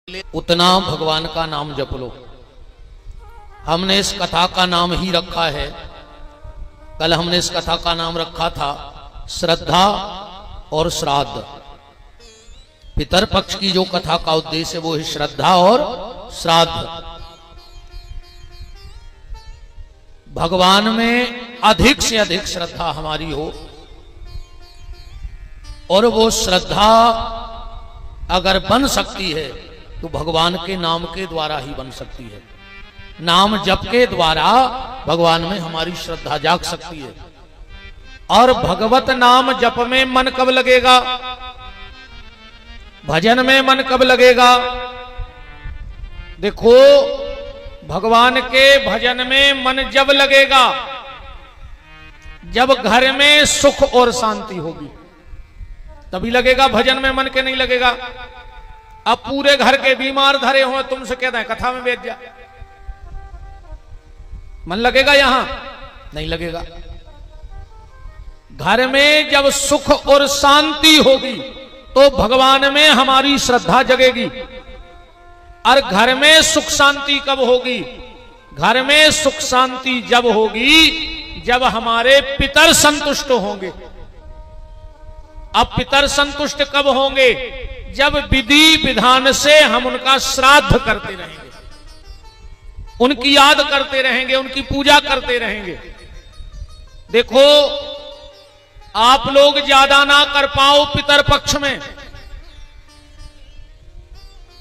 उतना भगवान का नाम जप लो। हमने इस कथा का नाम ही रखा है, कल हमने इस कथा का नाम रखा था श्रद्धा और श्राद्ध। पितर पक्ष की जो कथा का उद्देश्य है वो है श्रद्धा और श्राद्ध। भगवान में अधिक से अधिक श्रद्धा हमारी हो, और वो श्रद्धा अगर बन सकती है तो भगवान के नाम के द्वारा ही बन सकती है। नाम जप के द्वारा भगवान में हमारी श्रद्धा जाग सकती है। और भगवत नाम जप में मन कब लगेगा, भजन में मन कब लगेगा? देखो, भगवान के भजन में मन जब लगेगा जब घर में सुख और शांति होगी, तभी लगेगा। भजन में मन के नहीं लगेगा। अब पूरे घर के बीमार धरे हो, तुमसे कहते हैं कथा में बैठ जा, मन लगेगा? यहां नहीं लगेगा। घर में जब सुख और शांति होगी तो भगवान में हमारी श्रद्धा जगेगी। और घर में सुख शांति कब होगी? घर में सुख शांति जब होगी जब हमारे पितर संतुष्ट होंगे। अब पितर संतुष्ट कब होंगे? जब विधि विधान से हम उनका श्राद्ध करते रहेंगे, उनकी याद करते रहेंगे, उनकी पूजा करते रहेंगे। देखो, आप लोग ज्यादा ना कर पाओ पितर पक्ष में,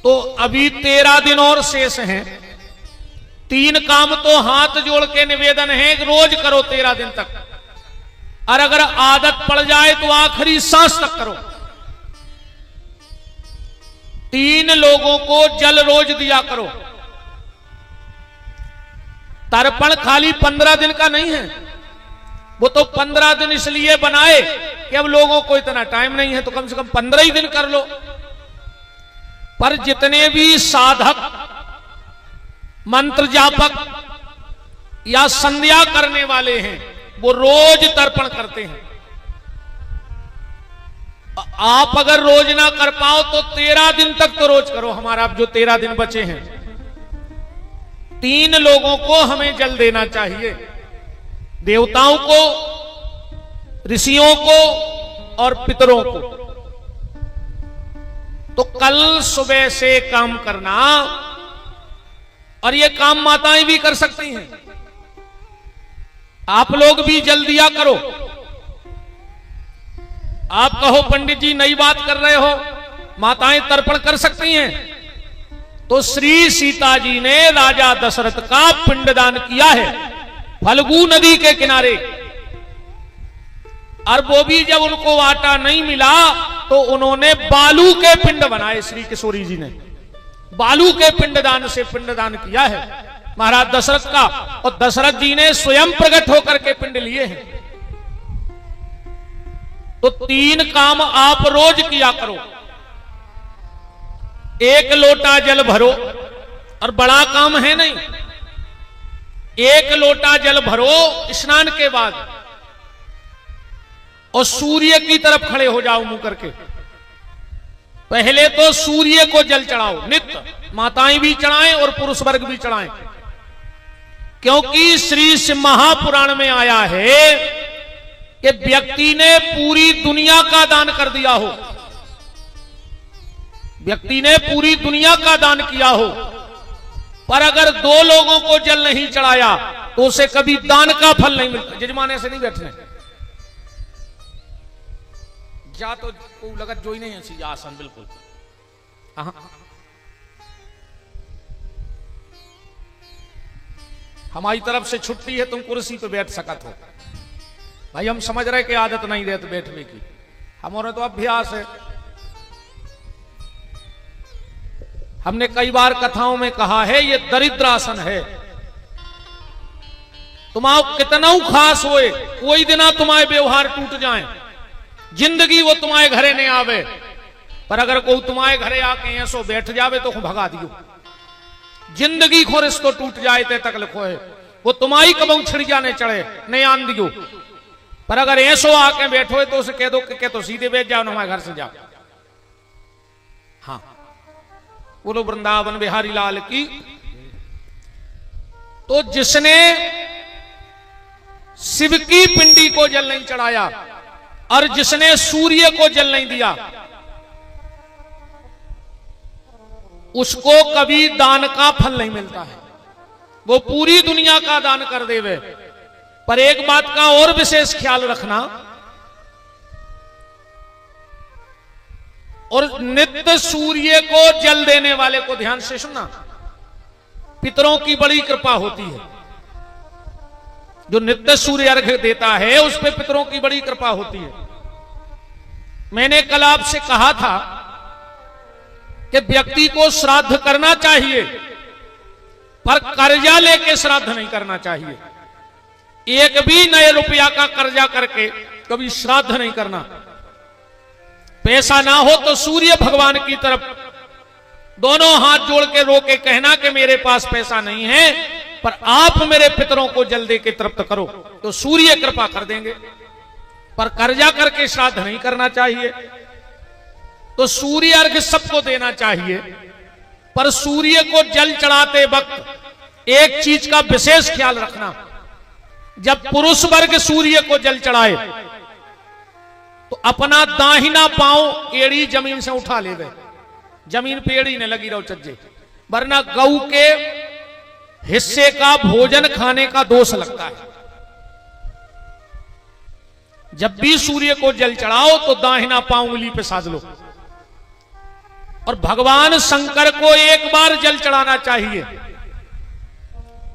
तो अभी 13 दिन और शेष हैं। 3 काम तो हाथ जोड़ के निवेदन है, रोज करो 13 दिन तक। और अगर आदत पड़ जाए तो आखिरी सांस तक करो। 3 लोगों को जल रोज दिया करो। तर्पण खाली 15 दिन का नहीं है, वो तो 15 दिन इसलिए बनाए कि अब लोगों को इतना टाइम नहीं है, तो कम से कम 15 ही दिन कर लो। पर जितने भी साधक, मंत्र जापक या संध्या करने वाले हैं वो रोज तर्पण करते हैं। आप अगर रोज ना कर पाओ तो 13 दिन तक तो रोज करो। हमारा अब जो 13 दिन बचे हैं, 3 लोगों को हमें जल देना चाहिए, देवताओं को, ऋषियों को और पितरों को। तो कल सुबह से काम करना, और ये काम माताएं भी कर सकती हैं। आप लोग भी जल दिया करो। आप कहो पंडित जी नई बात कर रहे हो, माताएं तर्पण कर सकती हैं। तो श्री सीता जी ने राजा दशरथ का पिंडदान किया है फल्गु नदी के किनारे। और वो भी जब उनको आटा नहीं मिला तो उन्होंने बालू के पिंड बनाए। श्री किशोरी जी ने बालू के पिंडदान से पिंडदान किया है महाराज दशरथ का, और दशरथ जी ने स्वयं प्रकट होकर के पिंड लिए हैं। तो 3 काम आप रोज किया करो। 1 लोटा जल भरो, और बड़ा काम है नहीं, 1 लोटा जल भरो स्नान के बाद, और सूर्य की तरफ खड़े हो जाओ मुंह करके। पहले तो सूर्य को जल चढ़ाओ नित्य, माताएं भी चढ़ाएं और पुरुष वर्ग भी चढ़ाएं। क्योंकि श्री महापुराण में आया है कि व्यक्ति ने पूरी दुनिया का दान कर दिया हो, व्यक्ति ने पूरी दुनिया का दान किया हो, पर अगर 2 लोगों को जल नहीं चढ़ाया तो उसे कभी दान का फल नहीं मिलता। जजमाने से नहीं बैठने जा, तो लगत जो ही नहीं ऐसी आसन बिल्कुल। हमारी तरफ से छुट्टी है, तुम कुर्सी पे बैठ सकत हो। भाई हम समझ रहे कि आदत नहीं रहती बैठने की, हमारा तो अभ्यास है। हमने कई बार कथाओं में कहा है ये दरिद्रासन है। तुम्हारा कितना खास होए, कोई दिना तुम्हारे व्यवहार टूट जाए, जिंदगी वो तुम्हारे घरे नहीं आवे, पर अगर कोई तुम्हारे घरे आके ऐसो बैठ जावे तो भगा दियो। जिंदगी खो रिश्तो टूट जाए ते तक लिखो है, वो तुम्हारी कबू छिड़िया ने चढ़े नहीं आन दियो। पर अगर ऐसो आके बैठो तो उसे कह दो कि तो सीधे बैठ जाओ, हमारे घर से जाओ। हाँ, बोलो वृंदावन बिहारी लाल की। तो जिसने शिव की पिंडी को जल नहीं चढ़ाया और जिसने सूर्य को जल नहीं दिया, उसको कभी दान का फल नहीं मिलता है। वो पूरी दुनिया का दान कर देवे, पर एक बात का और विशेष ख्याल रखना, और नित्य सूर्य को जल देने वाले को ध्यान से सुनना, पितरों की बड़ी कृपा होती है। जो नित्य सूर्य अर्घ्य देता है उस पे पितरों की बड़ी कृपा होती है। मैंने कल आपसे कहा था कि व्यक्ति को श्राद्ध करना चाहिए, पर कर्जा लेके श्राद्ध नहीं करना चाहिए। एक भी नए रुपया का कर्जा करके कभी श्राद्ध नहीं करना। पैसा ना हो तो सूर्य भगवान की तरफ दोनों हाथ जोड़ के रो के कहना कि मेरे पास पैसा नहीं है, पर आप मेरे पितरों को जल दे के तृप्त करो, तो सूर्य कृपा कर देंगे। पर कर्जा करके श्राद्ध नहीं करना चाहिए। तो सूर्य अर्घ्य सबको देना चाहिए, पर सूर्य को जल चढ़ाते वक्त एक चीज का विशेष ख्याल रखना। जब पुरुष वर्ग सूर्य को जल चढ़ाए तो अपना दाहिना पांव एड़ी जमीन से उठा ले गए, जमीन पे एड़ी ने लगी रहो चज्जे, वरना गऊ के हिस्से का भोजन खाने का दोष लगता है। जब भी सूर्य को जल चढ़ाओ तो दाहिना पांव उंगली पे साध लो। और भगवान शंकर को एक बार जल चढ़ाना चाहिए,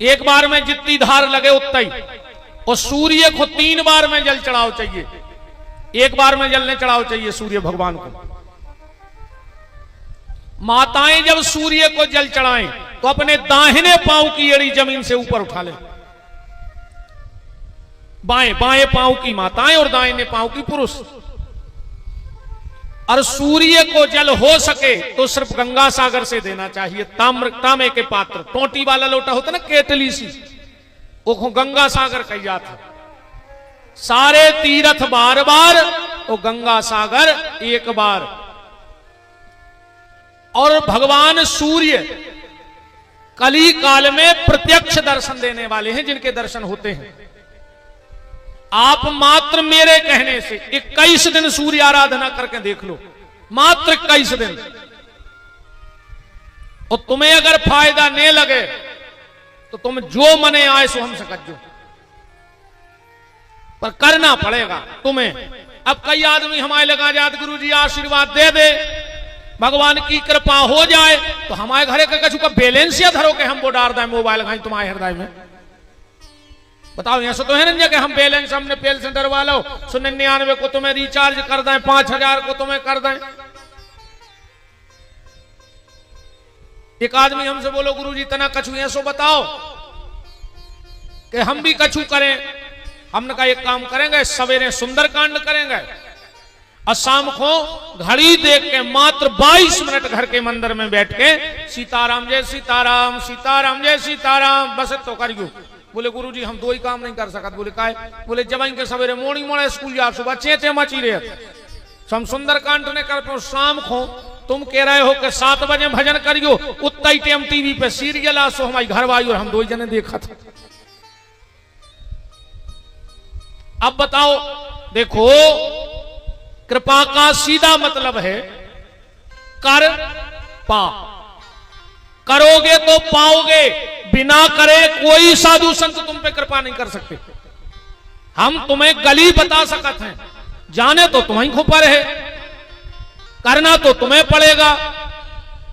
एक बार में जितनी धार लगे उतना ही। और सूर्य को 3 बार में जल चढ़ाओ चाहिए, एक बार में जल नहीं चढ़ाओ चाहिए सूर्य भगवान को। माताएं जब सूर्य को जल चढ़ाएं तो अपने दाहिने पांव की एड़ी जमीन से ऊपर उठा लें। बाएं पांव की माताएं और दाहिने पांव की पुरुष। और सूर्य को जल हो सके तो सिर्फ गंगा सागर से देना चाहिए। तांबे के पात्र, टोटी वाला लोटा होता ना, केतली सी, वो गंगा सागर कही जाता। सारे तीर्थ बार बार तो गंगा सागर एक बार। और भगवान सूर्य कली काल में प्रत्यक्ष दर्शन देने वाले हैं, जिनके दर्शन होते हैं। आप मात्र मेरे कहने से 21 दिन सूर्य आराधना करके देख लो, मात्र 21 दिन। और तुम्हें अगर फायदा नहीं लगे तो तुम जो मने आए सो हमसे करो, पर करना पड़ेगा तुम्हें। अब कई आदमी हमारे लगा जात गुरु जी आशीर्वाद दे दे, भगवान की कृपा हो जाए तो हमारे घरे का कछु का बैलेंस या धरो के हम वो डाल दें मोबाइल खाई तुम्हारे हृदय में। बताओ, ऐसा तो है ना कि हम बैलेंस हमने पेल से डरवा लो, 99 को तुम्हें रिचार्ज कर दें, 5000 को तुम्हें कर दें। एक आदमी हमसे बोलो गुरु जी तना कछु ऐसो बताओ कि हम भी कछु करें। हमने कहा एक काम करेंगे, सवेरे सुंदरकांड करेंगे और शाम को घड़ी देख के मात्र 22 मिनट घर के मंदिर में बैठ के सीताराम जय सीताराम, सीताराम जय सीताराम, बस तो करियो। बोले गुरु जी हम 2 ही काम नहीं कर सकते। बोले काय? बोले जब इनके सवेरे मोर्निंग मोड़े स्कूल जा, सुबह चेचे मची रहे, हम सुंदरकांड ने कर पाओ। शाम को तुम कह रहे हो कि 7 बजे भजन करियो, उतना ही टाइम टीवी पे सीरियल आ, सो हमारी घर वाली और हम 2 ही जने देखा था। अब बताओ, देखो कृपा का सीधा मतलब है कर पा। करोगे तो पाओगे, बिना करे कोई साधु संत तुम पे कृपा नहीं कर सकते। हम तुम्हें गली बता सकते हैं, जाने तो तुम्हें खुपर है, करना तो तुम्हें पड़ेगा।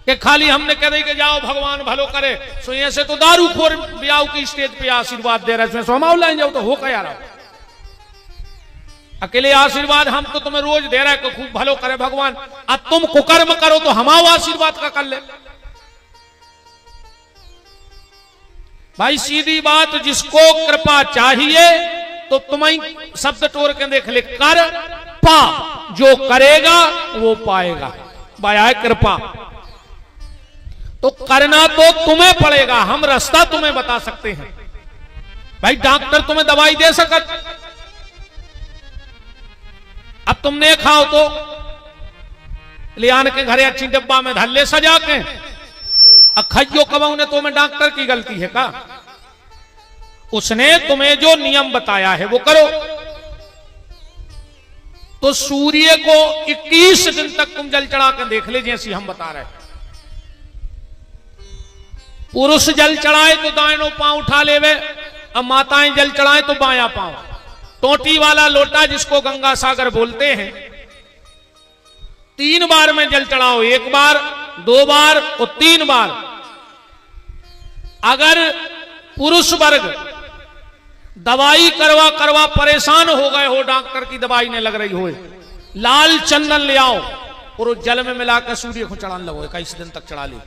कि खाली हमने कह दी कि जाओ भगवान भलो करे, सो ऐसे तो दारू खोर ब्याह की स्टेज पे आशीर्वाद दे रहे, सो हम ऑनलाइन जाओ तो हो क्या रहा। अकेले आशीर्वाद हम तो तुम्हें रोज दे रहे हैं, खूब भलो करे भगवान। अब तुम कुकर्म करो तो हमारा आशीर्वाद का कर ले। भाई सीधी बात, जिसको कृपा चाहिए तो तुम्हें शब्द टोर के देख ले, कर पा। जो करेगा वो पाएगा, भाई कृपा। तो करना तो तुम्हें पड़ेगा, हम रास्ता तुम्हें बता सकते हैं। भाई डॉक्टर तुम्हें दवाई दे सकत, अब तुमने खाओ तो ले आने के घरे अच्छी डब्बा में धल्ले सजा के अखइयो कबाऊ ने तो में डॉक्टर की गलती है का? उसने तुम्हें जो नियम बताया है वो करो। तो सूर्य को 21 दिन तक तुम जल चढ़ा कर देख ले, जैसी हम बता रहे हैं। पुरुष जल चढ़ाए तो दाहिनो पांव उठा लेवे, अब माताएं जल चढ़ाए तो बायां पांव। टोटी वाला लोटा जिसको गंगा सागर बोलते हैं, 3 बार में जल चढ़ाओ, 1 बार, 2 बार और 3 बार। अगर पुरुष वर्ग दवाई करवा करवा परेशान हो गए हो, डॉक्टर की दवाई नहीं लग रही हो, लाल चंदन ले आओ और उस जल में मिलाकर सूर्य को चढ़ाने लगो, 21 दिन तक चढ़ा ले।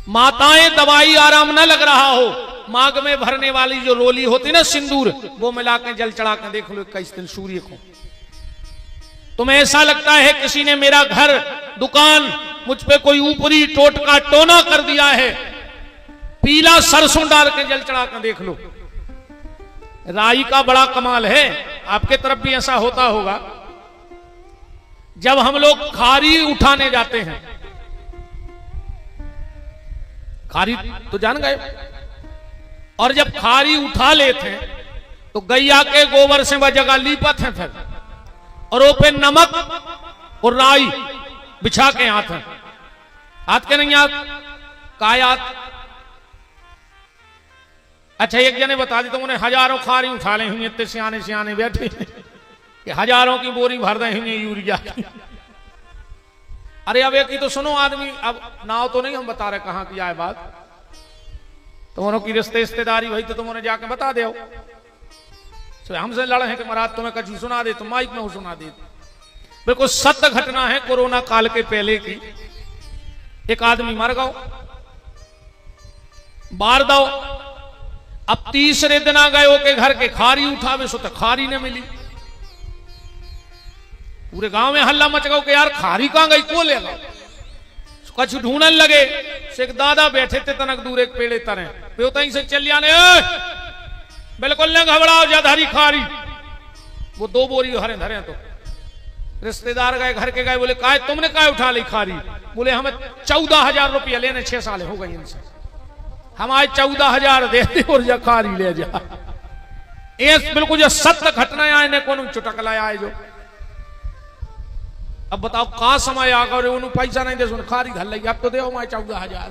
माताएं दवाई आराम न लग रहा हो, मांग में भरने वाली जो रोली होती ना सिंदूर, वो मिलाकर जल चढ़ा कर देख लो 21 दिन सूर्य को। तुम्हें ऐसा लगता है किसी ने मेरा घर दुकान मुझ पे कोई ऊपरी टोटका टोना कर दिया है, पीला सरसों डाल के जल चढ़ा कर देख लो। राई का बड़ा कमाल है, आपके तरफ भी ऐसा होता होगा। जब हम लोग खारी उठाने जाते हैं, खारी तो जान गए, और जब खारी उठा लेते हैं तो गैया के गोबर से वह जगह लीपत है फिर, और वो पे नमक और राई बिछा के हाथ के नहीं कायात। अच्छा, एक जने बता दी तो उन्हें हजारों खारी उठा ले हुई, इतने सियाने सियाने बैठे कि हजारों की बोरी भर दे हुई यूरिया की। अरे अब एक ही तो सुनो आदमी, अब नाव तो नहीं हम बता रहे कहां की आए बात, तुमने की रिश्तेदारी भाई तो तुमने जाके बता दो। तो हमसे लड़े हैं कि महाराज तुम्हें कछु सुना दे, तो माइक में सुना दे। बिल्कुल सत्य घटना है, कोरोना काल के पहले की। एक आदमी मर गओ, बार दो। अब तीसरे दिन आ गए के घर के खारी उठावे, सो तो खारी ने मिली। पूरे गांव में हल्ला मच गया कि यार खारी कहां गई, को ले गया। कछु ढूंढने लगे, से एक दादा बैठे थे तनक दूर एक पेड़े तरह पे, उतहीं से चल जाने, बिल्कुल न घबराओ, जाधारी खारी। वो 2 बोरी हरे धरे तो रिश्तेदार गए, घर के गए, बोले काय तुमने काय उठा ली खारी? बोले हमें 14,000 रुपया लेने, 6 साल हो गई इनसे, हमारे 14,000 दे दे और जा खारी ले जा। ये बिल्कुल जो सत्य घटना आए ने कौन चुटकला आए जो। अब बताओ कहां समय आ गए, उन्होंने पैसा नहीं दे, सुन खारी घर लगी, अब तो दे हमारे 14,000।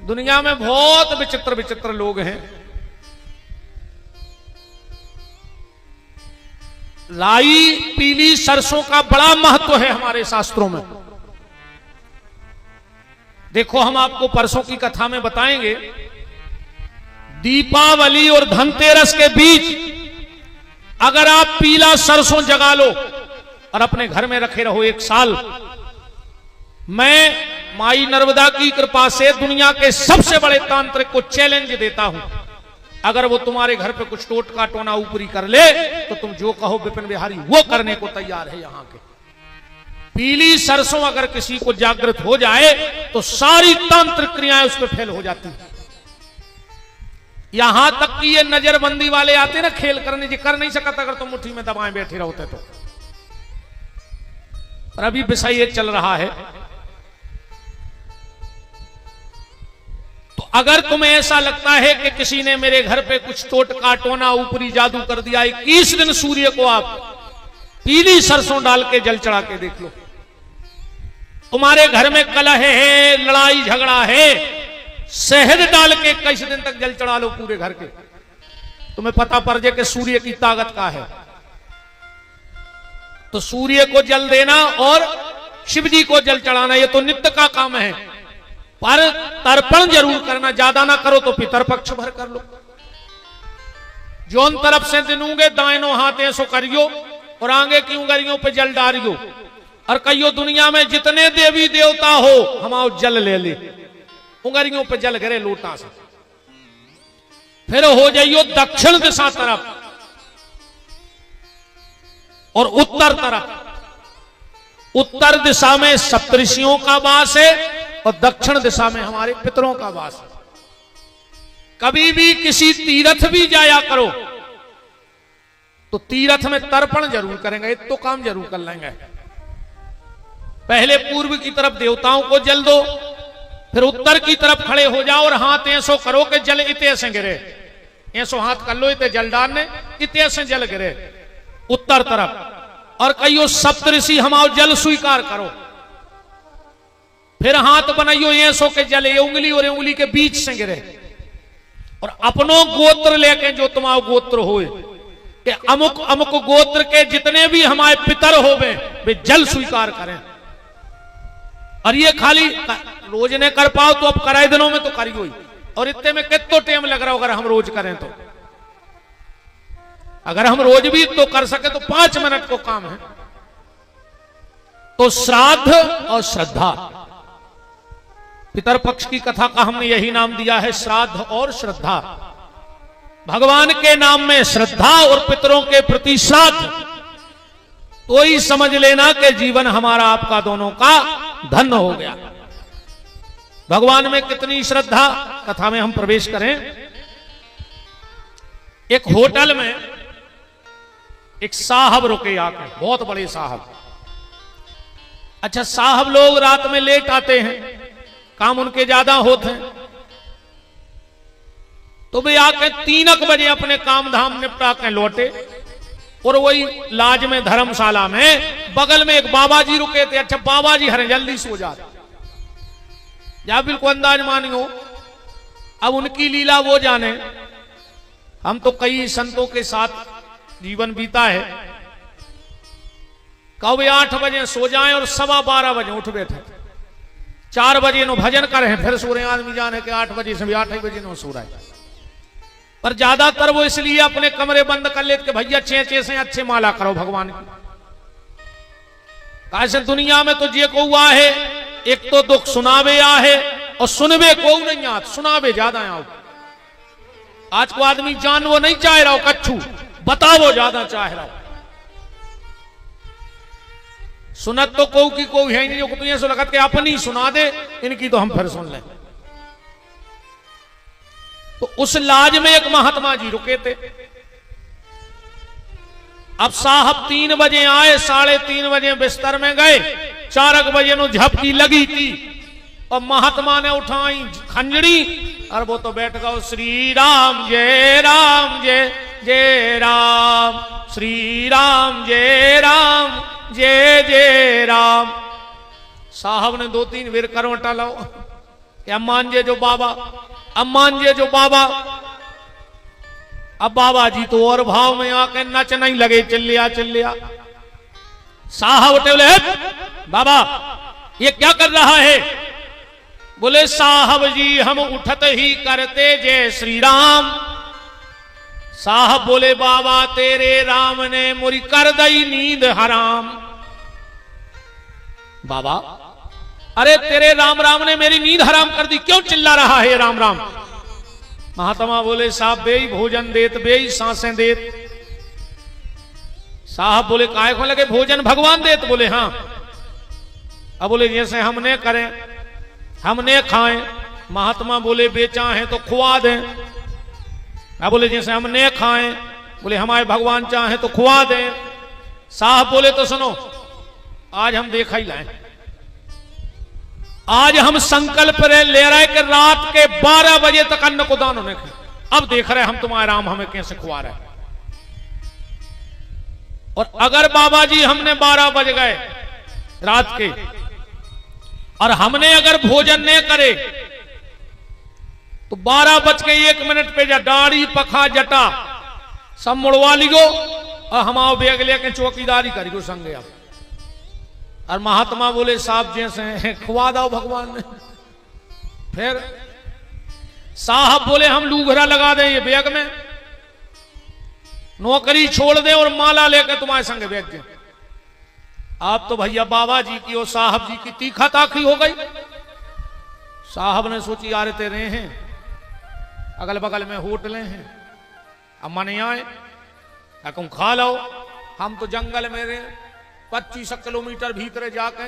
दुनिया में बहुत विचित्र विचित्र लोग हैं। राई पीली सरसों का बड़ा महत्व है हमारे शास्त्रों में। देखो, हम आपको परसों की कथा में बताएंगे, दीपावली और धनतेरस के बीच अगर आप पीला सरसों जगा लो और अपने घर में रखे रहो 1 साल, मैं माई नर्मदा की कृपा से दुनिया के सबसे बड़े तांत्रिक को चैलेंज देता हूं, अगर वो तुम्हारे घर पे कुछ टोटका टोना ऊपरी कर ले तो तुम जो कहो विपिन बिहारी वो करने को तैयार है। यहां के पीली सरसों अगर किसी को जागृत हो जाए तो सारी तांत्रिक क्रियाएं उस पर फेल हो जाती हैं। यहां तक कि ये नजरबंदी वाले आते ना खेल करने, जी कर नहीं सकता अगर तुम मुट्ठी में दबाएं बैठे रहते तो। पर अभी विषय एक चल रहा है, तो अगर तुम्हें ऐसा लगता है कि किसी ने मेरे घर पे कुछ टोटका टोना ऊपरी जादू कर दिया, 21 दिन सूर्य को आप पीली सरसों डाल के जल चढ़ा के देख लो। तुम्हारे घर में कलह है, लड़ाई झगड़ा है, शहद डाल के 21 दिन तक जल चढ़ा लो पूरे घर के, तुम्हें पता पड़ जाए कि सूर्य की ताकत का है। तो सूर्य को जल देना और शिव जी को जल चढ़ाना ये तो नित्य का काम है, पर तर्पण जरूर करना, ज्यादा ना करो तो पितरपक्ष भर कर लो। जोन तरफ से दिनूंगे दाइनो हाथ ऐसो करियो और आगे की उंगलियों पे जल डारियो, और कहियो दुनिया में जितने देवी देवता हो हम आओ जल ले ले, उंगलियों पे जल गिरे लोटा से। फिर हो जाइयो दक्षिण दिशा तरफ और उत्तर तरफ। उत्तर दिशा में सप्तऋषियों का वास है और दक्षिण दिशा में हमारे पितरों का वास है। कभी भी किसी तीर्थ भी जाया करो तो तीर्थ में तर्पण जरूर करेंगे, एक तो काम जरूर कर लेंगे। पहले पूर्व की तरफ देवताओं को जल दो, फिर उत्तर की तरफ खड़े हो जाओ और हाथ ऐसो करो कि जल इते से गिरे, ऐसो हाथ कर लो इते जल डालने, इते से जल गिरे उत्तर तरफ। और कहियो सप्तऋषि हमाओ जल स्वीकार करो। फिर हाथ बनाइयो ऐसो के जल ये उंगली और उंगली के बीच से गिरे। और अपनो गोत्र लेके जो तुम्हारा गोत्र होए कि अमुक अमुक गोत्र के जितने भी हमारे पितर होवे वे जल स्वीकार करें। और ये खाली रोज ने कर पाओ तो अब कराए दिनों में तो करियो ही। और इतने में कितना टाइम लग रहा हो अगर हम रोज करें तो। अगर हम रोज भी तो कर सके तो 5 मिनट को काम है। तो श्राद्ध और श्रद्धा, पितर पक्ष की कथा का हमने यही नाम दिया है, श्राद्ध और श्रद्धा। भगवान के नाम में श्रद्धा और पितरों के प्रति श्राद्ध, तो ही समझ लेना कि जीवन हमारा आपका दोनों का धन्य हो गया। भगवान में कितनी श्रद्धा, कथा में हम प्रवेश करें। एक होटल में एक साहब रुके आके, बहुत बड़े साहब। अच्छा, साहब लोग रात में लेट आते हैं, काम उनके ज्यादा होते हैं, तो वे आके 3 बजे अपने काम धाम निपटा के लौटे। और वही लाज में धर्मशाला में बगल में एक बाबा जी रुके थे। अच्छा, बाबा जी हरे जल्दी सो जाते, या बिल्कुल अंदाज मानियो। अब उनकी लीला वो जाने। हम तो कई संतों के साथ जीवन बीता है, कभी 8 बजे सो जाएं और 12:15 बजे उठ बैठे, 4 बजे नो भजन करें, फिर सो रहे आदमी जाने के 8 बजे से भी 8 बजे नो सो रहा है। पर ज्यादातर वो इसलिए अपने कमरे बंद कर लेते कि भैया चे से अच्छे माला करो भगवान की। कैसे दुनिया में तो जे को हुआ है, एक तो दुख सुनावे आ है और सुनवे को नहीं आत, सुनावे ज्यादा आओ। आज को आदमी जान वो नहीं चाह रहा हो, कच्छू बताओ ज्यादा चाह रहा हो। सुनत तो को की को है नहीं, जो तुम्हें सो लगत के अपनी सुना दे, इनकी तो हम फिर सुन लें। तो उस लाज में एक महात्मा जी रुके थे। अब साहब 3 बजे आए, 3:30 बजे बिस्तर में गए, 4 बजे नो झपकी लगी थी और महात्मा ने उठाई खंजरी और वो तो बैठ गए। श्री राम जय राम जय जय राम, श्री राम जय राम जय जय राम। साहब ने 2-3 बेर करवटा लो, अम्मान जे जो बाबा, अम्मान जे जो बाबा। अब बाबा जी तो और भाव में आके नच नहीं लगे, चिल्लिया। साहब उठे, बोले बाबा ये क्या कर रहा है? बोले साहब जी हम उठत ही करते जय श्री राम। साहब बोले बाबा तेरे राम ने मुरी कर दई नींद हराम। बाबा अरे तेरे राम राम ने मेरी नींद हराम कर दी, क्यों चिल्ला रहा है राम राम? महात्मा बोले साहब बेई भोजन देत, बेई सांसें देत। साहब बोले काहे को लगे भोजन भगवान देत? बोले हाँ। अब बोले जैसे हमने करें, हमने खाएं। महात्मा बोले बेचा है तो खुआ दें। अब बोले जैसे हमने खाएं, बोले हमारे भगवान चाहे तो खुआ दें। साहब बोले तो सुनो, आज हम देखा ही लाएं, आज हम संकल्प ले रहे कि रात के 12 बजे तक अन्न को दान होने के। अब देख रहे हम तुम्हारे राम हमें कैसे खुआ रहे। और अगर बाबा जी हमने 12 बज गए रात के और हमने अगर भोजन न करे तो 12:01 पे जा दाढ़ी पखा जटा सब मुड़वा लियो और हम आओ बेग लेके चौकीदारी करियो संगे। आप और महात्मा बोले साहब जैसे खुआ दो भगवान ने। फिर साहब बोले हम लूघरा लगा दें ये बैग में, नौकरी छोड़ दें और माला लेकर तुम्हारे संग बैग दें। आप तो भैया बाबा जी की और साहब जी की तीखा ताखी हो गई। साहब ने सोची आ रहे तेरे हैं, अगल बगल में होटलें हैं, अम्मा नहीं आए, कहूं खा लो। हम तो जंगल में रहे, 25 किलोमीटर भीतर जाके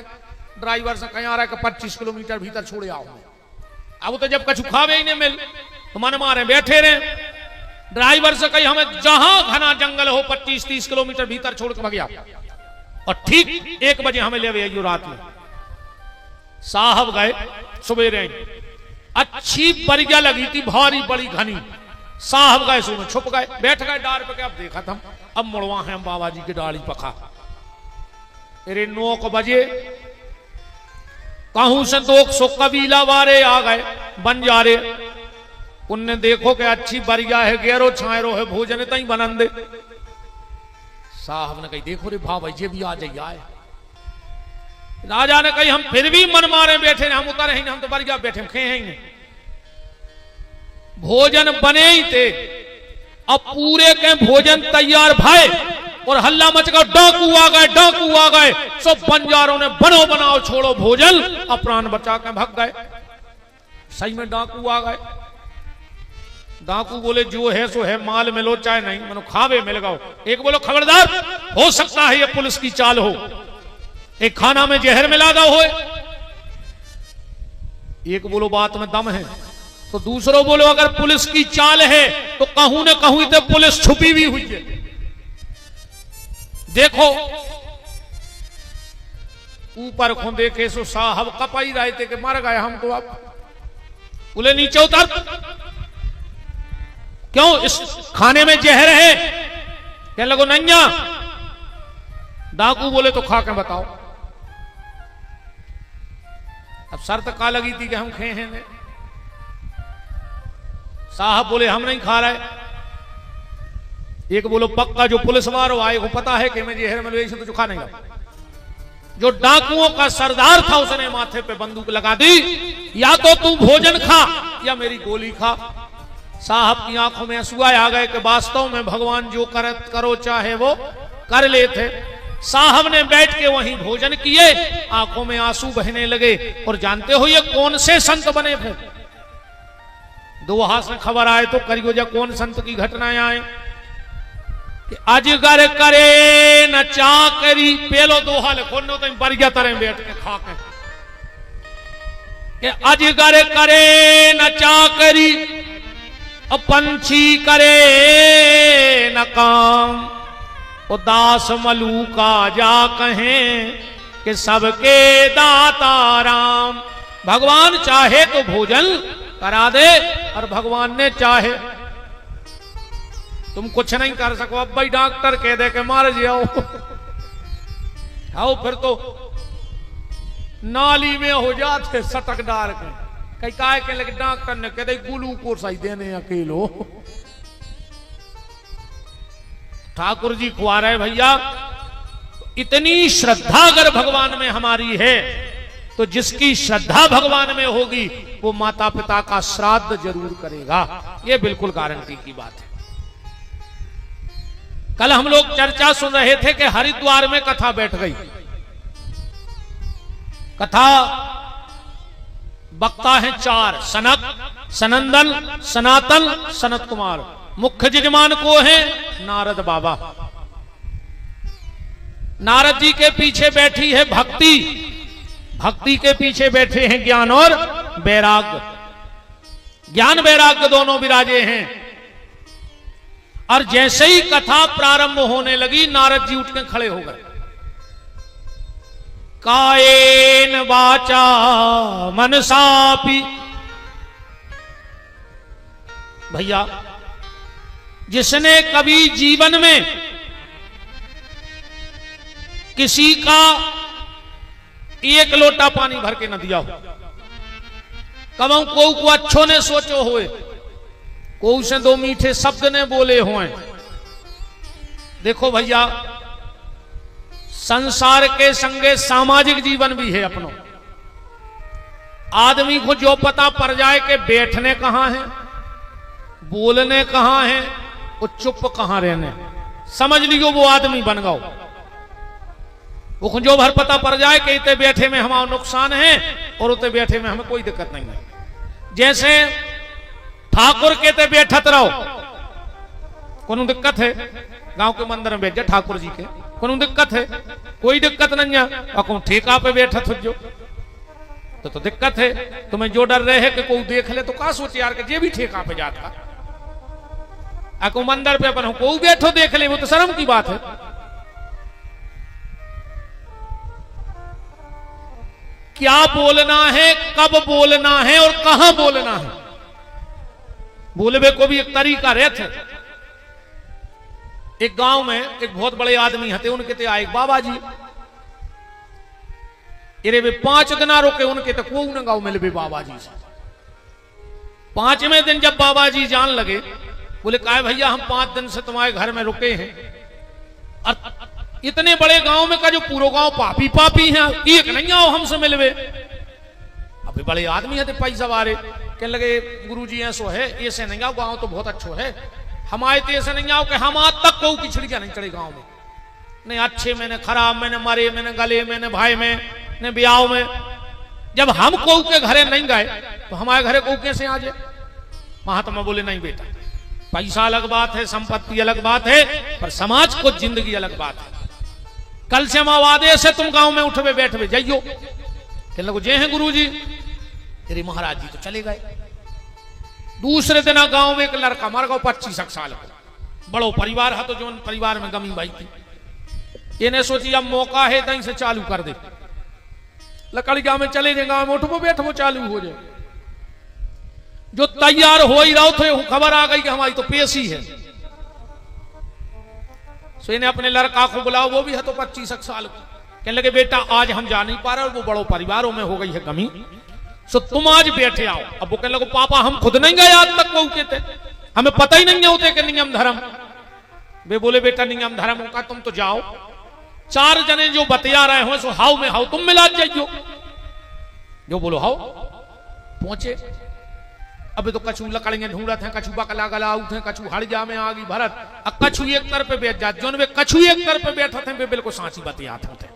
ड्राइवर से कहीं आ रहा है कि 25 किलोमीटर भीतर छोड़े आओ। अब तो जब कछु खावे ही नहीं मिल तो मन मारे बैठे रहे। ड्राइवर से कहीं हमें जहां घना जंगल हो 25-30 किलोमीटर भीतर छोड़ के भगया। और ठीक 1 बजे हमें ले आइयो रात में। साहब गए सवेरे, अच्छी बरिया लगी थी भारी बड़ी घनी। साहब गए सो में छुप गए, बैठ गए डार पे। अब देखा था अब मुड़वा है बाबा जी की डाली पखा। अरे 9 बजे कहूं से 200 कबीला वारे आ गए बंजारे। उनने देखो कि अच्छी बरिया है, गेरो छायरो है, भोजन तई बनन दे। साहब ने कही देखो रे भाई ये भी आ जाइए आए। राजा ने कही हम फिर भी मन मारे बैठे, हम उतर ही हम तो बरिया बैठे खे हैं नहीं। भोजन बने ही थे, अब पूरे के भोजन तैयार भाई और हल्ला मच गया, डाकू आ गए, डाकू आ गए। सब बंजारों ने बनो बनाओ छोड़ो भोजन, प्राण बचा के भाग गए। सही में डाकू आ गए। डाकू बोले जो है सो है, माल मिलो चाहे नहीं, मनो खावे मिल गओ। एक बोलो खबरदार, हो सकता है ये पुलिस की चाल हो, एक खाना में जहर मिला दो हो। एक बोलो बात में दम है, तो दूसरों बोलो अगर पुलिस की चाल है तो कहूं न कहूं तो पुलिस छुपी भी हुई है। देखो ऊपर को देखे सो साहब कपाई रहे थे कि मर गए हम तो। अब बोले नीचे उतर, क्यों इस खाने में जहर है? कहने लगो नैया। डाकू बोले तो खा के बताओ। अब शर्त का लगी थी कि हम खे हैं। साहब बोले हम नहीं खा रहे। एक बोलो पक्का जो पुलिस वालों आए को पता है कि मैं जहर में तो चुखा नहीं लगा। जो डाकुओं का सरदार था उसने माथे पे बंदूक लगा दी, या तो तू भोजन खा या मेरी गोली खा। साहब की आंखों में आंसू आ गए कि वास्तव में भगवान जो करो चाहे वो कर लेते। साहब ने बैठ के वहीं भोजन किए, आंखों में आंसू बहने लगे। और जानते हो ये कौन से संत बने थे? दोहा से खबर आए तो करियो जा कौन संत की घटनाएं आए कि अजगर करे न चाकरी। पेलो दोहा लिखो नो तो बरिया तरह बैठ के खा के कि अजगर करे न चाकरी, पंछी करे न काम। दास मलूका जा कहें कि सबके दाता राम। भगवान चाहे तो भोजन करा दे और भगवान ने चाहे तुम कुछ नहीं कर सको। अब भाई डॉक्टर कह दे के मार जाओ, आओ फिर तो नाली में हो जाते सटक डार के। कई काय के लगे डॉक्टर ने कह दे ग्लूकोज आई देने अकेलो। ठाकुर जी खुआ रहे भैया। इतनी श्रद्धा अगर भगवान में हमारी है तो जिसकी श्रद्धा भगवान में होगी वो माता पिता का श्राद्ध जरूर करेगा, ये बिल्कुल गारंटी की बात है। कल हम लोग चर्चा सुन रहे थे कि हरिद्वार में कथा बैठ गई। कथा वक्ता है 4, सनक, सनंदन, सनातन, सनत कुमार। मुख्य यजमान को है नारद बाबा। नारद जी के पीछे बैठी है भक्ति, भक्ति के पीछे बैठे हैं ज्ञान और वैराग्य। ज्ञान वैराग्य दोनों विराजे हैं। और जैसे ही कथा प्रारंभ होने लगी नारद जी उठ के खड़े हो गए। कायेन वाचा मनसापि। भैया जिसने कभी जीवन में किसी का एक लोटा पानी भर के न दिया हो, कबहू को अच्छो ने सोचो होए, को से 2 मीठे शब्द ने बोले हों। देखो भैया संसार के संगे सामाजिक जीवन भी है अपनो। आदमी को जो पता पड़ जाए कि बैठने कहां है, बोलने कहां है, वो चुप कहां रहने, समझ लियो वो आदमी बन गओ। वो जो भर पता पड़ जाए कि इतने बैठे में हमारा नुकसान है और उतने बैठे में हमें कोई दिक्कत नहीं है। जैसे ठाकुर कहते बैठत रहो, कोनो दिक्कत है? गांव के मंदिर में बैठ जा ठाकुर जी के, कोनो दिक्कत है? कोई दिक्कत नहीं है। और ठेका पे बैठत हो जो तो दिक्कत है। तुम्हें जो डर रहे कि कोई देख ले तो का सोचे यार कि ये भी ठेका पे जाता। को मंदिर पे अपन कोई बैठो देख ले वो तो शर्म की बात है। क्या बोलना है, कब बोलना है और कहां बोलना है। बोलबे को भी एक तरीका रहते। एक गांव में एक बहुत बड़े आदमी हते, उनके ते आए बाबा जी, इरे वे 5 दिन रोके उनके तो को न गांव मिले बाबा जी से। 5वें दिन जब बाबा जी जान लगे, बोले काय भैया हम 5 दिन से तुम्हारे घर में रुके हैं, और इतने बड़े गांव में का जो पूरा गांव पापी पापी हैं, एक नहीं आओ हमसे मिलवे। अभी बड़े आदमी है पैसा वारे, कहने लगे गुरुजी ऐसो है, ऐसे नहीं आओ, गांव तो बहुत अच्छो है, हम आए थे ऐसे नहीं आओ कि हम आज तक को की छिड़कियां नहीं चढ़े गांव में, नहीं अच्छे मैंने खराब मैंने मरे मैंने गले मैंने भाई में ने ब्याह में। जब हम को के घरे नहीं गए तो हमारे घरे को कैसे आ जाए। महात्मा बोले नहीं बेटा, पैसा अलग बात है, संपत्ति अलग बात है, पर समाज को जिंदगी अलग बात है। कल से हम आवादे से तुम गांव में उठवे बैठवे जाइयो। कहने लगो जय हैं गुरुजी। तेरे महाराज जी तो चले गए। दूसरे दिन गांव में एक लड़का मर गया 25 साल का, बड़ो परिवार है, तो जो परिवार में गमी भाई थी, इन्हें सोची अब मौका है तहीं से चालू कर दे। लकड़ी गांव में चले जाए, गांव में उठो बैठो चालू हो जाए। जो तैयार हो ही रहो थे खबर आ गई कि हमारी तो पेशी है, सो इन्हें अपने लड़का को बुलाओ, वो भी है तो 25 साल का। कहने लगे बेटा आज हम जा नहीं पा रहे, वो बड़ो परिवारों में हो गई है कमी, सो तुम आज बैठे आओ। अब वो कहने लगे पापा हम खुद नहीं गए आज तक, वो कहते हमें पता ही नहीं होते कि नियम धर्म। वे बोले बेटा नियम धर्म होगा, तुम तो जाओ, 4 जने जो बतिया रहे हो सो हाउ में हाउ तुम मिला जाइयो। जो बोलो हाउ पहुंचे। अबे तो कछु लकड़ियां ढूंढत हैं, कछु बकला गला आउट हैं, कछु हड़जा में आगी भरत, अब कछु एक तरफ पे बैठ जात, जोन वे कछु एक तरफ पे बैठे थे वे बिल्कुल सांची बतियात होते।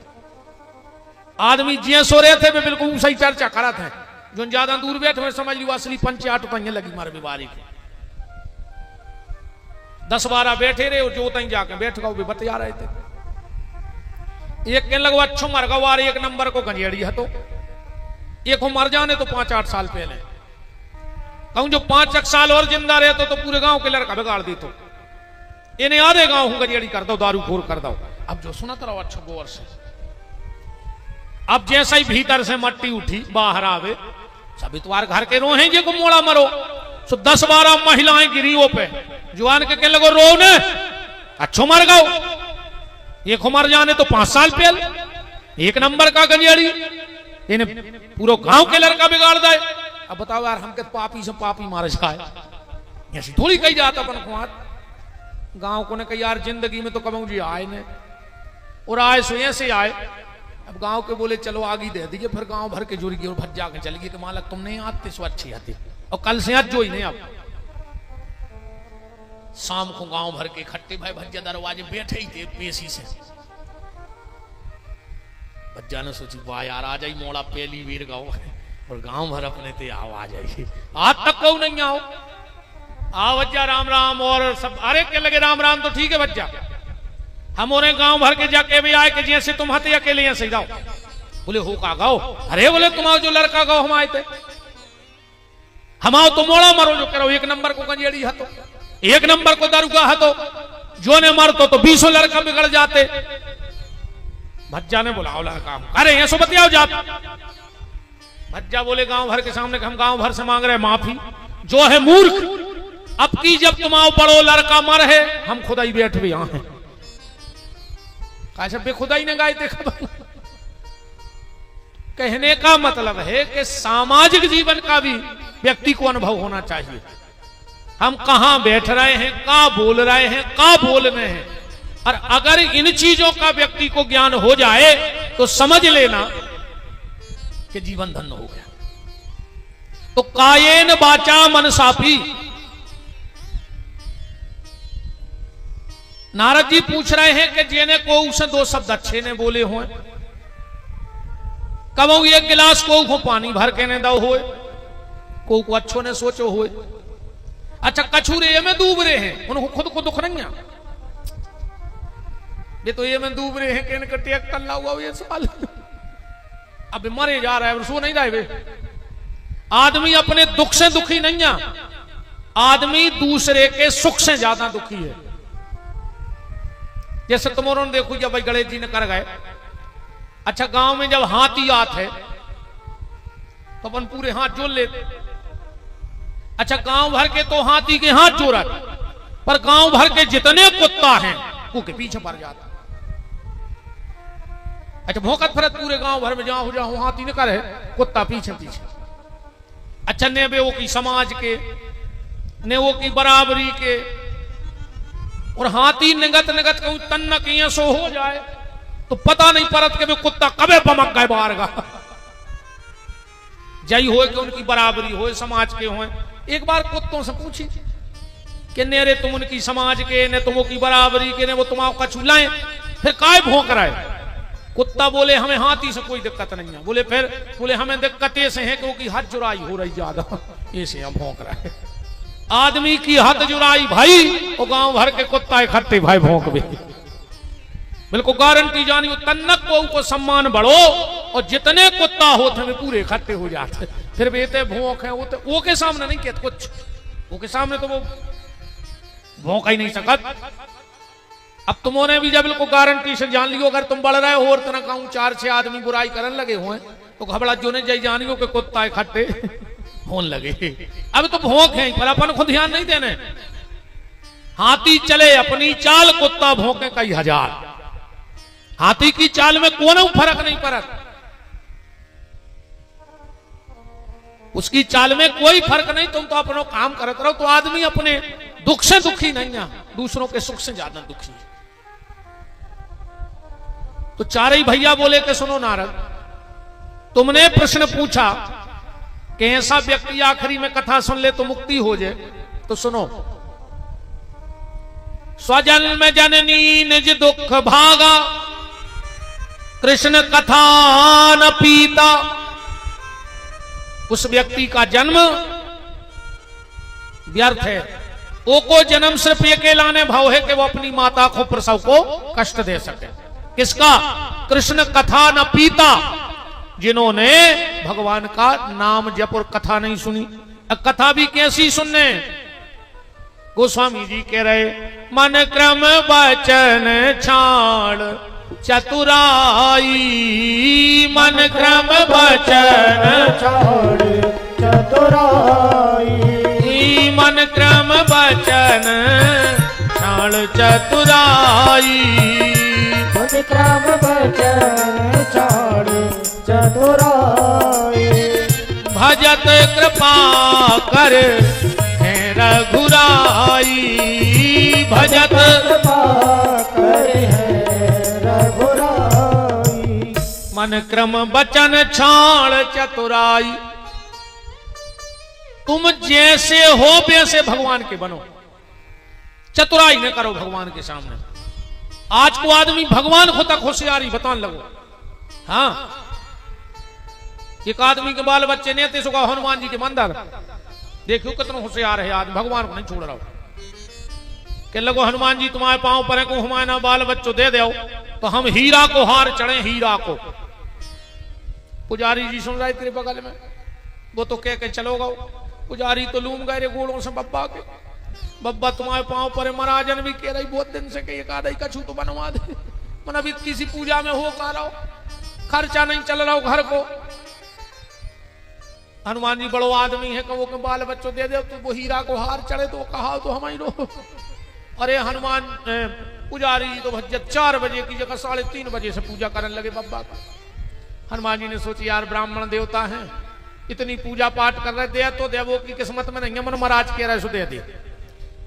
आदमी जिये सो रहे थे वे बिल्कुल सही चर्चा करत हैं, जो ज्यादा दूर बैठे हुए समझ ली असली पंचायत उतने लगी मार बीमारी के। 10-12 बैठे रहे और जो तई जाके बैठ गए वे बतिया रहे थे। एक कहने लगो अच्छो मर गवा, एक नंबर को गंजेड़ी है, तो एक हो मर जाने तो 5-8 साल पहले कहूं जो 5 साल और जिंदा रहे तो पूरे गांव के लड़का बिगाड़ दी, तो इन्हें आधे गांव गंजेड़ी कर दो, दारू खोर कर दो। अब जो सुनत रहो अच्छो गोर से, अब जैसा ही भीतर से मट्टी उठी बाहर आवे, सभी तुम्हारे घर के रोहेंगे को मोड़ा मरो। सो 10-12 महिलाएं गिरी वो पे, जुआन के कहने लगो रो ने अच्छो मर गओ, एक मर जाने तो 5 साल पहले एक नंबर का गंजेड़ी, इन्हें पूरा गांव के लड़का बिगाड़ दे। अब बताओ यार हम के पापी से पापी मारे जाए, ऐसी थोड़ी कही जाता अपन को। गांव को ने कही यार जिंदगी में तो कमाऊ जी आए ने, और आए सो ऐसे आए। अब गांव के बोले चलो आगे दे दीजिए, फिर गांव भर के जुड़ गए और भज जाके चल गए कि मालक तुम नहीं आते सो अच्छी आती, और कल से आज जो ही नहीं। अब शाम को गांव भर के इकट्ठे भाई भज्जा दरवाजे बैठे ही थे पेशी से। भज्जा ने सोची वाह यार आ जाई मोड़ा पहली वीर गाँव, और गांव भर अपने ते आओ आ जाइए, आज तक कहो नहीं आओ भज्जा राम राम। और सब अरे के लगे राम राम, तो ठीक है भज्जा, हम और गांव भर के जाके भी आए कि जैसे तुम हते अकेले यहाँ से जाओ। बोले हो का गाओ, अरे बोले तुम आओ जो लड़का गाओ हम आए थे, हम आओ तो मोड़ा मरो जो करो, 1 नंबर को गंजेड़ी है तो 1 नंबर को दारुगा है, तो जो ने मर तो 20 लड़का बिगड़ जाते। भज्जा ने बोला लड़का अरे ऐसो बतियाओ जात। भज्जा बोले गांव भर के सामने हम गांव भर से मांग रहे माफी, जो है मूर्ख, अब की जब तुम आओ पढ़ो लड़का मर है, हम खुदा ही बैठ भी यहां हैं। बे खुदा ही ने गाय देखा। कहने का मतलब है कि सामाजिक जीवन का भी व्यक्ति को अनुभव होना चाहिए। हम कहां बैठ रहे हैं, कहां बोल रहे हैं, कहां बोल रहे हैं, और अगर इन चीजों का व्यक्ति को ज्ञान हो जाए तो समझ लेना कि जीवन धन्य हो गया। तो कायेन बाचा मन साफी। नारद जी पूछ रहे हैं कि जेने को उसे 2 शब्द अच्छे ने बोले हो, कब 1 गिलास को पानी भर के ने दो हो, को अच्छो ने सोचो हो। अच्छा कछुरे में डूब रहे हैं, उनको खुद को दुख नहीं है, ये तो ये में डूब रहे हैं कि इनका टेक टल्ला हुआ ये सवाल। अब मरे जा रहा है, सो नहीं रहे। आदमी अपने दुख से दुखी नहीं है, आदमी दूसरे के सुख से ज्यादा दुखी है। जैसे तुम और देखो जब भाई गणेश जी ने कर गए, अच्छा गांव में जब हाथी आते है तो अपन पूरे हाथ जोड़ लेते। अच्छा, गांव भर के तो हाथी के हाथ जोड़ा, पर गांव भर के जितने कुत्ता हैं वो के पीछे पड़ जाता। अच्छा, भौंकत फरत पूरे गांव भर में जहां हो जाओ हाथी ने करे, कुत्ता पीछे पीछे। अच्छा, ने वो की समाज के, ने वो की बराबरी के, और हाथी निगत निगत कहूं तन्न किए सो हो जाए तो पता नहीं परत के वे कुत्ता कबे बमक गए बाहर का। जय हो कि उनकी बराबरी हो, समाज के हो। एक बार कुत्तों से पूछी कि ने रे तुम उनकी समाज के, ने तुमों की बराबरी के, ने वो तुम्हारा कछु लाए, फिर काय भौंक रहा है? कुत्ता बोले हमें हाथी से कोई दिक्कत नहीं है। बोले फिर? बोले हमें दिक्कत ऐसे है क्योंकि हद जुराई हो रही ज्यादा, ऐसे हम भौंक रहा है। आदमी की हद जुराई भाई, वो गांव भर के कुत्ता इकट्ठे भाई भौंक भी। बिल्कुल गारंटी जानी, तन्नक को सम्मान बढ़ो, और जितने कुत्ता होते हैं पूरे इकट्ठे हो जाते। फिर बेटे भौंक है वो के सामने नहीं कहते कुछ, वो के सामने तो वो भौंक ही नहीं सकत। अब तुमने भी जब बिल्कुल गारंटी से जान लियो, अगर तुम बढ़ रहे हो और तना कहूं 4-6 आदमी बुराई करने लगे हुए तो घबरा जो ने जान लियो कि कुत्ता इकट्ठे होने लगे। अब तो भौंक है पर अपन खुद ध्यान नहीं देने। हाथी चले अपनी चाल, कुत्ता भौंके कई हजार। हाथी की चाल में कोनो फर्क नहीं पड़ता, उसकी चाल में कोई फर्क नहीं। तुम तो अपना काम करते रहो, तो आदमी अपने दुख से दुखी नहीं है, दूसरों के सुख से ज्यादा दुखी है। तो चारे भैया बोले कि सुनो नारद, तुमने प्रश्न पूछा कि ऐसा व्यक्ति आखिरी में कथा सुन ले तो मुक्ति हो जाए, तो सुनो। स्वजन्म जननी निज दुख भागा, कृष्ण कथा न पीता। उस व्यक्ति का जन्म व्यर्थ है। ओ को जन्म सिर्फ ये के लाने भाव है कि वो अपनी माता को प्रसव को कष्ट दे सके। किसका? कृष्ण कथा न पीता, जिन्होंने भगवान का नाम जप और कथा नहीं सुनी। कथा भी कैसी सुनने? गोस्वामी जी कह रहे, मन क्रम वचन छाड़ चतुराई, मन क्रम वचन छाड़ चतुराई, मन क्रम वचन छाड़ चतुराई, मन क्रम वचन छाड़ चतुराई। भजत कृपा कर है रघुराई, भजत कृपा कर है रघुराई। मन क्रम वचन छाड़ चतुराई। तुम जैसे हो वैसे भगवान के बनो, चतुराई न करो भगवान के सामने। आज को आदमी भगवान को तक होशियारी बताने लगो। हाँ, एक आदमी के बाल बच्चे ने ते सुखा हनुमान जी के मंदिर, देखो कितना होशियार है आदमी, भगवान को नहीं छोड़ रहा। कह लगो हनुमान जी तुम्हारे पांव पर को हमारा बाल बच्चों दे दो तो हम हीरा को हार चढ़े, हीरा को। पुजारी जी सुन रहे तेरे बगल में, वो तो कह के चलो गो। पुजारी तो लूम गए रे गोड़ों से बब्बा के, बब्बा तुम्हारे पांव पर। महाराजन भी कह रही बहुत दिन से कि एक आधा कछू तो बनवा दे, मन अभी किसी पूजा में हो का रहो, खर्चा नहीं चल रहा हो घर को। हनुमान जी बड़ो आदमी है, कहो के बाल बच्चों दे दे तो वो हीरा को हार चढ़े, तो कहा तो हम ही रो। अरे हनुमान पुजारी जी तो भज्जत 4 बजे की जगह 3:30 बजे से पूजा करने लगे बब्बा का। हनुमान जी ने सोची यार ब्राह्मण देवता हैं, इतनी पूजा पाठ कर रहे, दे तो देवो की किस्मत में नहीं है, मन महाराज कह रहे सो दे दे।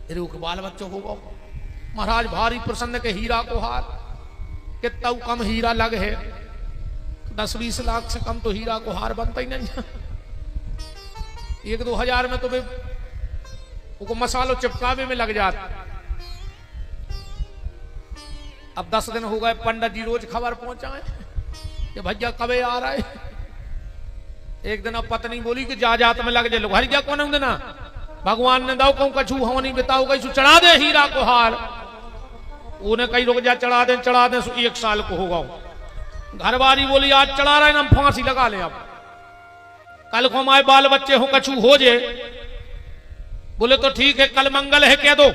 के बाल बच्चों होगा महाराज भारी प्रसन्न के हीरा को हार, कितना कम हीरा लग है, 10-20 लाख से कम तो हीरा को हार बनता ही नहीं है। 1-2 हजार में तो वो मसालो चिपकावे में लग जाता। अब 10 दिन हो गए, पंडित जी रोज खबर पहुंचाए कि भैया कबे आ रहा है। एक दिन अब पत्नी बोली कि जा जात में लग जाए, लोग हर क्या कौन देना भगवान ने दाऊ कहूं कछू हवनी बताओ कहीं चढ़ा दे हीरा को हार। उन्हें कहीं रुक जा, चढ़ा दे 1 साल को होगा। घरवाली बोली आज चढ़ा रहे ना, हम फांसी लगा ले, अब कल को हमारे बाल बच्चे हो कछू हो जाए। बोले तो ठीक है, कल मंगल है कह दो।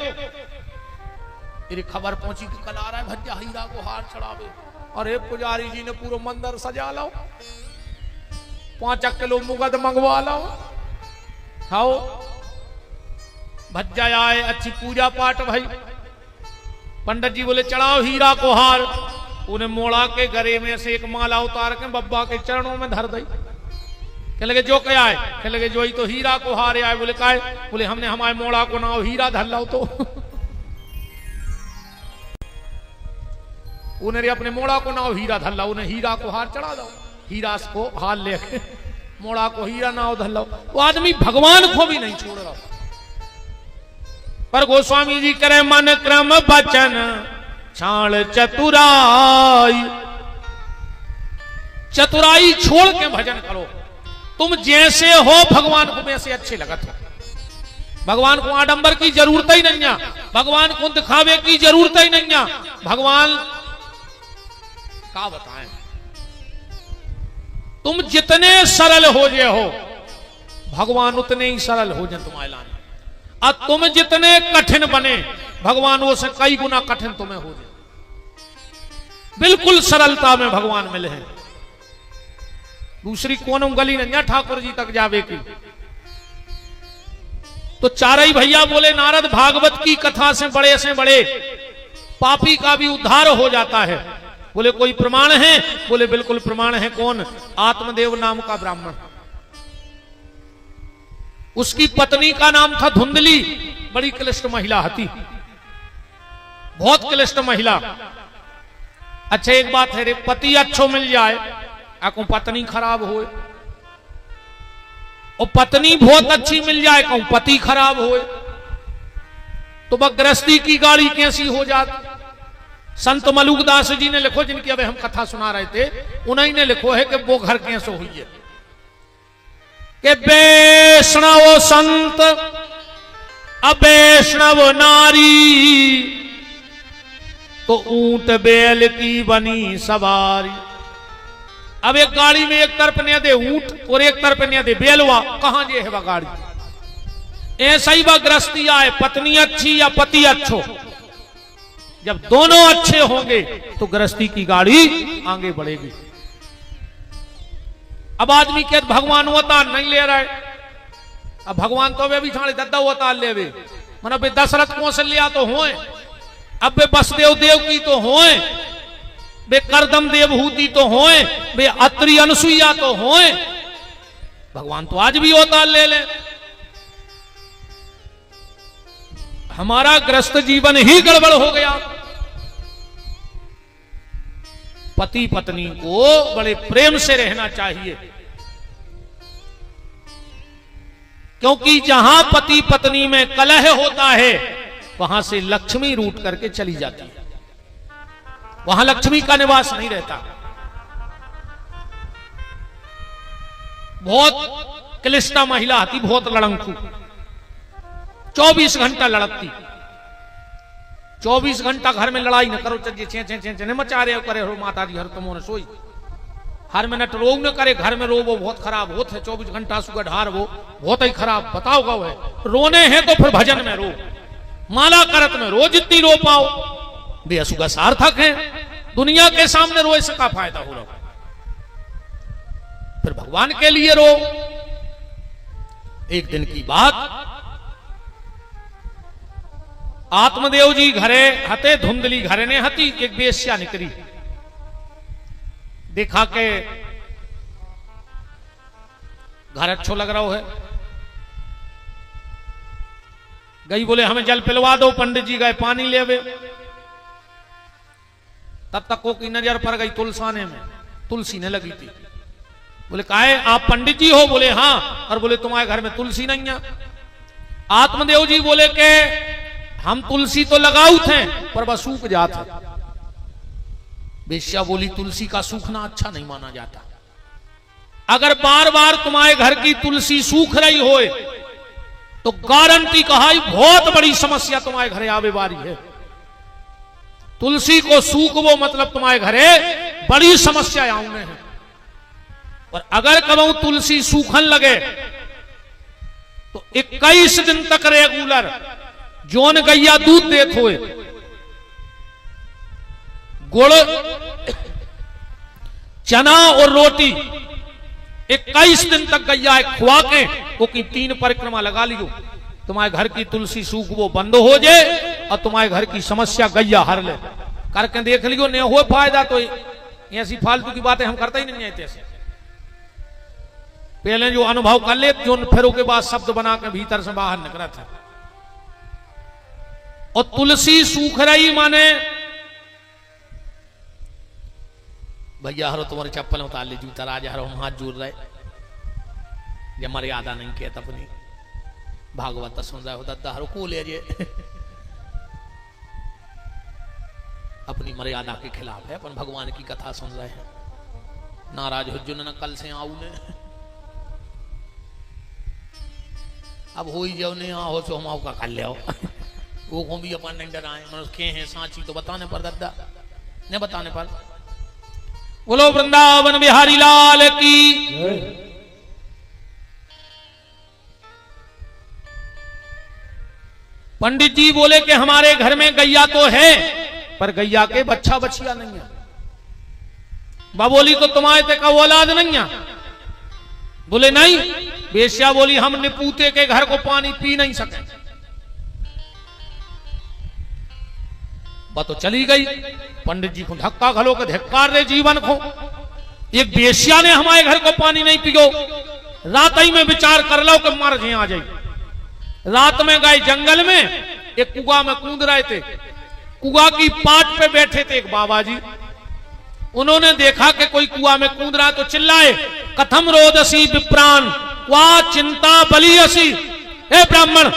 मेरी खबर पहुंची कि कल आ रहा है भज्जा हीरा को हार चढ़ावे। अरे पुजारी जी ने पूरा मंदिर सजा लो, 5 किलो मुगद मंगवा लो, खाओ, भज्जा आए, अच्छी पूजा पाठ भाई। पंडित जी बोले चढ़ाओ हीरा को हार, उन्हें मोड़ा के गले में से एक माला उतार के बब्बा के चरणों में धर दी। कह लगे जो क्या है, कह लगे जो ही तो हीरा को हारे आए। बोले का है, बोले हमने हमारे मोड़ा को नाव हीरा धर लो। तो उन्हें अपने मोड़ा को नाव हीरा धर लो, उन्हें हीरा को हार चढ़ा दो, हीरा को हार लेके मोड़ा को हीरा नाव धर लो। वो आदमी भगवान को भी नहीं छोड़ रहा। पर गोस्वामी जी करे मन क्रम बचन छाण चतुराई, चतुराई छोड़ के भजन करो। तुम जैसे हो भगवान को वैसे अच्छे लगत हो। भगवान को आडंबर की जरूरत ही नहीं है, भगवान को दिखावे की जरूरत ही नहीं है। भगवान का बताएं, तुम जितने सरल हो जे हो भगवान उतने ही सरल हो जाए तुम्हारे लाने, और तुम जितने कठिन बने भगवान वो से कई गुना कठिन तुम्हें हो जाए। बिल्कुल सरलता में भगवान मिले हैं। दूसरी कोनों गली नहीं ठाकुर जी तक जावे की। तो चारई भैया बोले नारद भागवत की कथा से बड़े पापी का भी उद्धार हो जाता है। बोले कोई प्रमाण है? बोले बिल्कुल प्रमाण है। कौन? आत्मदेव नाम का ब्राह्मण, उसकी पत्नी का नाम था धुंधली, बड़ी क्लिष्ट महिला थी, बहुत क्लिष्ट महिला। अच्छा एक बात है रे, पति अच्छो मिल जाए आपको पत्नी खराब होए, और पत्नी बहुत अच्छी मिल जाए कहूं पति खराब होए, तो वह गृहस्थी की गाड़ी कैसी हो जाती। संत मलुकदास जी ने लिखो, जिनकी अभी हम कथा सुना रहे थे, उन्हीं ने लिखो है कि वो घर कैसे हुई है कि वैष्णव संत अवैष्णव नारी, तो ऊंट बैल की बनी सवारी। अब एक गाड़ी में एक तरफ ने दे ऊंट और एक तरफ ने दे बैलवा, कहां जे है वह गाड़ी। ऐसा ही वह गृहस्थी आए, पत्नी अच्छी या पति अच्छो, जब दोनों अच्छे होंगे तो गृहस्थी की गाड़ी आगे बढ़ेगी। अब आदमी के भगवान अवतार नहीं ले रहा है, अब भगवान तो वे भी छाड़े दद्दा अवतार ले वे, मतलब वे दशरथ कौशल्या तो होए, अब वे वसुदेव देव की तो होए, वे करदम देवहूति तो होए, वे अत्रि अनुसुईया तो होए, भगवान तो आज भी अवतार ले ले। हमारा ग्रस्त जीवन ही गड़बड़ हो गया। पति पत्नी को बड़े प्रेम से रहना चाहिए, क्योंकि जहां पति पत्नी में कलह होता है वहां से लक्ष्मी रूठ करके चली जाती है, वहां लक्ष्मी का निवास नहीं रहता। बहुत क्लिष्टा महिला थी, बहुत लड़ंकू, 24 घंटा लड़ती, 24 घंटा घर में लड़ाई न करो, चचे मचा रहे हो करे हो माता जी हर तुमने सोई, हर मिनट रो न करे, घर में रो वो बहुत खराब होते है, 24 घंटा सुगढ़ ढार वो बहुत ही खराब। बताओ गौ है, रोने हैं तो फिर भजन में रो, माला करत में रो, जितनी रो पाओ, बेअसुगा सार्थक है। दुनिया के सामने रोए से का फायदा हो रहा, फिर भगवान के लिए रो। एक दिन की बात, आत्मदेव जी घरे हते, धुंधली घरे ने हती, एक बेश्या निकली, देखा के घर अच्छो लग रहा है, गई बोले हमें जल पिलवा दो। पंडित जी गए पानी ले आवे, तब तक को की नजर पड़ गई तुलसाने में, तुलसी ने लगी थी। बोले काहे आप पंडित जी हो? बोले हाँ। और बोले तुम्हारे घर में तुलसी नहीं है? आत्मदेव जी बोले के हम तुलसी तो लगाऊ थे पर वह सूख जाता। बेश्या बोली तुलसी का सूखना अच्छा नहीं माना जाता, अगर बार बार तुम्हारे घर की तुलसी सूख रही हो तो गारंटी कहा बहुत बड़ी समस्या तुम्हारे घरे आवे वाली है। तुलसी को सूख वो मतलब तुम्हारे घरे बड़ी समस्या आउने है। और अगर कबू तुलसी सूखन लगे तो 21 दिन तक रेगुलर जोन गैया दूध देत होए, गुड़ चना और रोटी 21 दिन तक गैया खुआ के वो की 3 परिक्रमा लगा लियो, तुम्हारे घर की तुलसी सूख वो बंद हो जाए और तुम्हारे घर की समस्या गैया हर ले। करके देख लियो, नहीं हो फायदा तो ऐसी फालतू की बातें हम करते ही नहीं है। ऐसे पहले जो अनुभव कर ले, जो फिर के बाद शब्द बना के भीतर से बाहर निकला था। और तुलसी सूख रही माने भैया हरो तुम्हारी चप्पल उतार ले, जूता राजा हरो, हम हाथ जोड़ रहे, जब मर्यादा नहीं कहता अपनी भागवत सुन रहा हो दत्ता हरो को ले जे अपनी मर्यादा के खिलाफ है, अपन भगवान की कथा सुन रहे हैं। नाराज हो जो न कल से आऊ ने, अब हो ही जाओ नहीं हो तो हम आओ का कर ले आओ वो को भी अपन नहीं डराए, मनुष्य हैं सांची तो बताने पर दद्दा नहीं बताने पर। बोलो वृंदावन बिहारी लाल की। पंडित जी बोले कि हमारे घर में गैया तो है, पर गैया के बच्चा बच्चिया नहीं है। बाबोली तो तुम्हारे ते का औलाद नहीं है। बोले नहीं। बेश्या बोली हम निपूते के घर को पानी पी नहीं सके। बात तो चली गई। पंडित जी को धक्का खलो के धिक्कार दे जीवन को। एक बेश्या ने हमारे घर को पानी नहीं पियो, रात ही में विचार कर लो कि मर जाए आ जाए। रात में गए जंगल में, एक कुआ में कूद रहे थे। कुआ की पाट पे बैठे थे एक बाबा जी। उन्होंने देखा कि कोई कुआ में कूद रहा तो चिल्लाए, कथम रोदसी विप्राण वा चिंता बलियसी। हे ब्राह्मण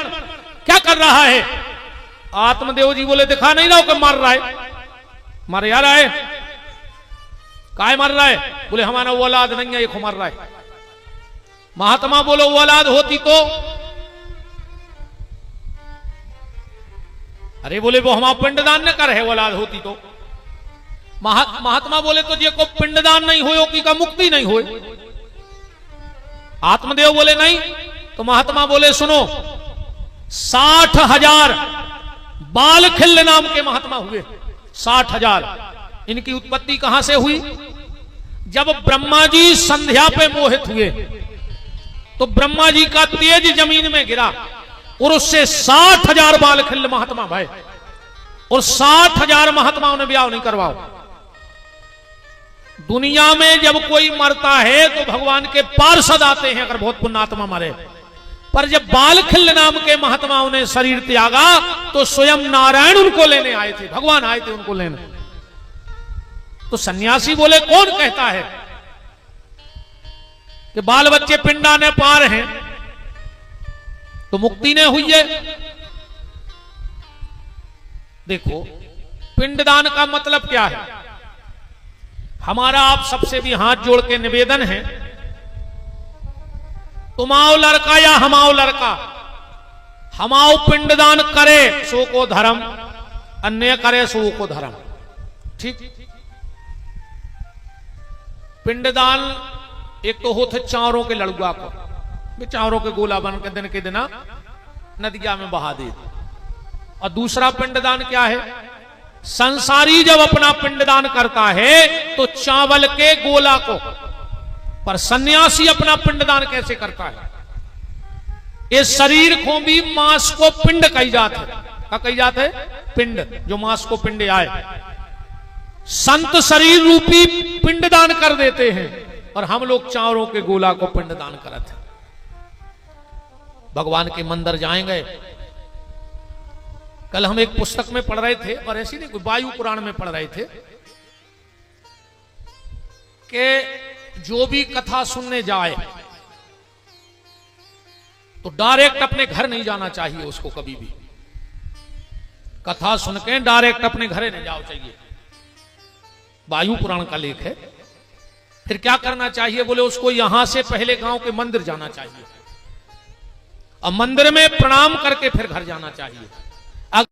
क्या कर रहा है? आत्मदेव जी बोले दिखा नहीं रहा कि मर रहा है। मर या रहा है, काय मर रहा है? बोले हमारा औलाद नहीं है, एक मर रहा है। महात्मा बोलो औलाद होती तो? अरे बोले वो हमारा पिंडदान न कर है, औलाद होती तो। महात्मा बोले तो ये को पिंडदान नहीं हो की का मुक्ति नहीं हो। आत्मदेव बोले नहीं। तो महात्मा बोले सुनो, 60,000 बालखिल्य नाम के महात्मा हुए। 60,000। इनकी उत्पत्ति कहां से हुई? जब ब्रह्मा जी संध्या पे मोहित हुए तो ब्रह्मा जी का तेज जमीन में गिरा और उससे 60,000 बालखिल्य महात्मा भाई, और 60,000 महात्माओं ने ब्याह नहीं करवाओ। दुनिया में जब कोई मरता है तो भगवान के पार्षद आते हैं अगर बहुत पुण्यात्मा मरे। पर जब बालखिल्य नाम के महात्माओं ने शरीर त्यागा तो स्वयं नारायण उनको लेने आए थे, भगवान आए थे उनको लेने। तो सन्यासी बोले कौन कहता है कि बाल बच्चे पिंडा ने पार हैं तो मुक्ति ने हुई है? देखो पिंडदान का मतलब क्या है। हमारा आप सबसे भी हाथ जोड़ के निवेदन है, तुमाओ लड़का या हमाओ लड़का, हमाओ पिंडदान करे सो को धर्म, अन्य करे सो को धर्म। ठीक। पिंडदान एक तो होते चारों के लड़ुआ को, चारों के गोला बन के दिन के दिना नदिया में बहा दे। और दूसरा पिंडदान क्या है? संसारी जब अपना पिंडदान करता है तो चावल के गोला को, पर सन्यासी अपना पिंडदान कैसे करता है? इस शरीर को भी मांस को पिंड कही जाते है। क्या कही जाते है? पिंड, जो मांस को पिंड आए। संत शरीर रूपी पिंडदान कर देते हैं और हम लोग चारों के गोला को पिंडदान करते हैं। भगवान के मंदिर जाएंगे। कल हम एक पुस्तक में पढ़ रहे थे, और ऐसी नहीं कोई वायु पुराण में पढ़ रहे थे कि जो भी कथा सुनने जाए तो डायरेक्ट अपने घर नहीं जाना चाहिए उसको। कभी भी कथा सुन के डायरेक्ट अपने घरे नहीं जाओ चाहिए। वायु पुराण का लेख है। फिर क्या करना चाहिए? बोले उसको यहां से पहले गांव के मंदिर जाना चाहिए और मंदिर में प्रणाम करके फिर घर जाना चाहिए।